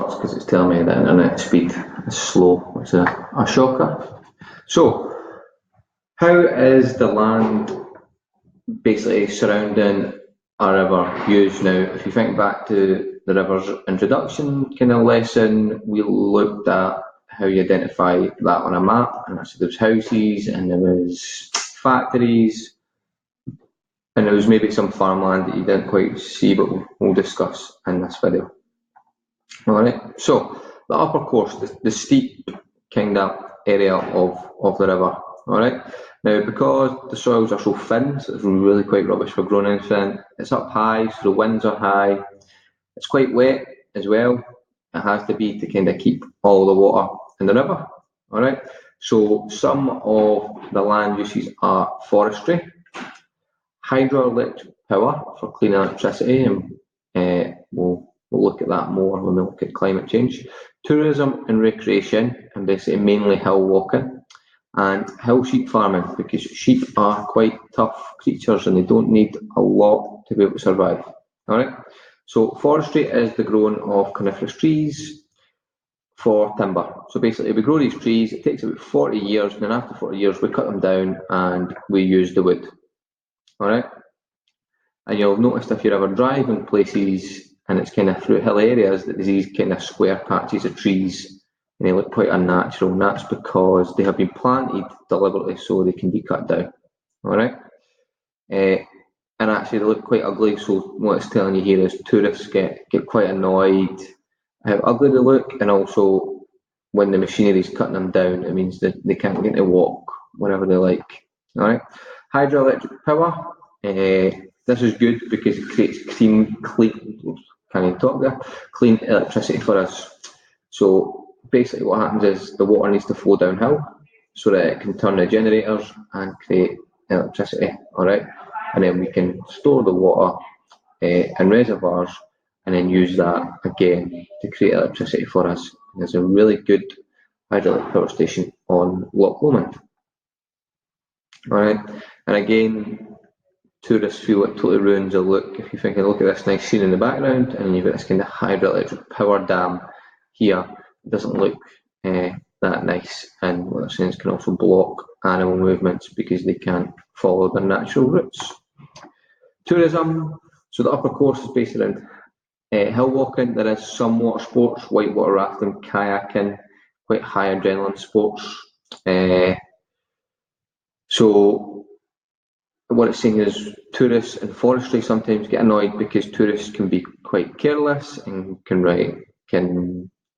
because it's telling me the internet speed is slow, which is a shocker. So, how is the land basically surrounding a river used now? If you think back to the river's introduction kind of lesson, we looked at how you identify that on a map, and actually there was houses and there was factories and there was maybe some farmland that you didn't quite see, but we'll discuss in this video. Alright, so the upper course, the steep kind of area of the river. Alright, now because the soils are so thin, so it's really quite rubbish for growing anything, it's up high, so the winds are high, it's quite wet as well. It has to be to kind of keep all the water in the river. Alright, so some of the land uses are forestry, hydroelectric power for clean electricity, and we'll look at that more when we look at climate change, tourism and recreation, and basically mainly hill walking, and hill sheep farming, because sheep are quite tough creatures and they don't need a lot to be able to survive. Alright, so forestry is the growing of coniferous trees for timber. So basically we grow these trees, it takes about 40 years, and then after 40 years we cut them down and we use the wood. Alright, and you'll have noticed if you're ever driving places and it's kind of through hill areas that there's these kind of square patches of trees and they look quite unnatural, and that's because they have been planted deliberately so they can be cut down. Alright, and actually they look quite ugly, so what it's telling you here is tourists get quite annoyed how ugly they look, and also when the machinery is cutting them down, it means that they can't get to walk whenever they like. Alright, hydroelectric power, this is good because it creates clean electricity for us. So basically what happens is the water needs to flow downhill so that it can turn the generators and create electricity. Alright, and then we can store the water in reservoirs and then use that again to create electricity for us. There's a really good hydroelectric power station on Loch Lomond. Alright, and again, tourists feel it totally ruins the look. If you think, look at this nice scene in the background, and you've got this kind of hydroelectric power dam here, it doesn't look that nice, and what they're saying is can also block animal movements because they can't follow their natural routes. Tourism, so the upper course is based around hill walking. There is some water sports, whitewater rafting, kayaking, quite high adrenaline sports. So what it's saying is tourists and forestry sometimes get annoyed because tourists can be quite careless and can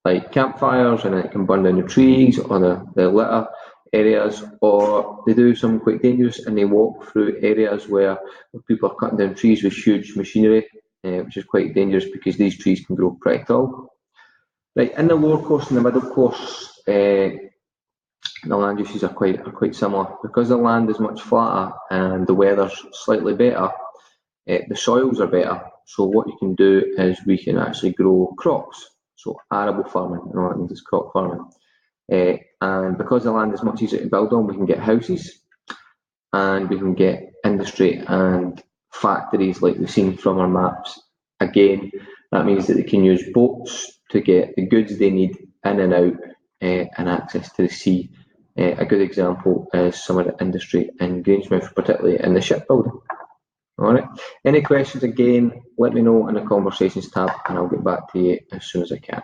light campfires and it can burn down the trees or the litter areas, or they do something quite dangerous and they walk through areas where people are cutting down trees with huge machinery, which is quite dangerous because these trees can grow pretty tall. Right, in the lower course and the middle course, the land uses are quite similar. Because the land is much flatter and the weather's slightly better, the soils are better. So what you can do is we can actually grow crops. So arable farming, and all that means is crop farming. And because the land is much easier to build on, we can get houses and we can get industry and factories like we've seen from our maps. Again, that means that they can use boats to get the goods they need in and out and access to the sea. A good example is some of the industry in Grangemouth, particularly in the shipbuilding. Alright, any questions again, let me know in the conversations tab and I'll get back to you as soon as I can.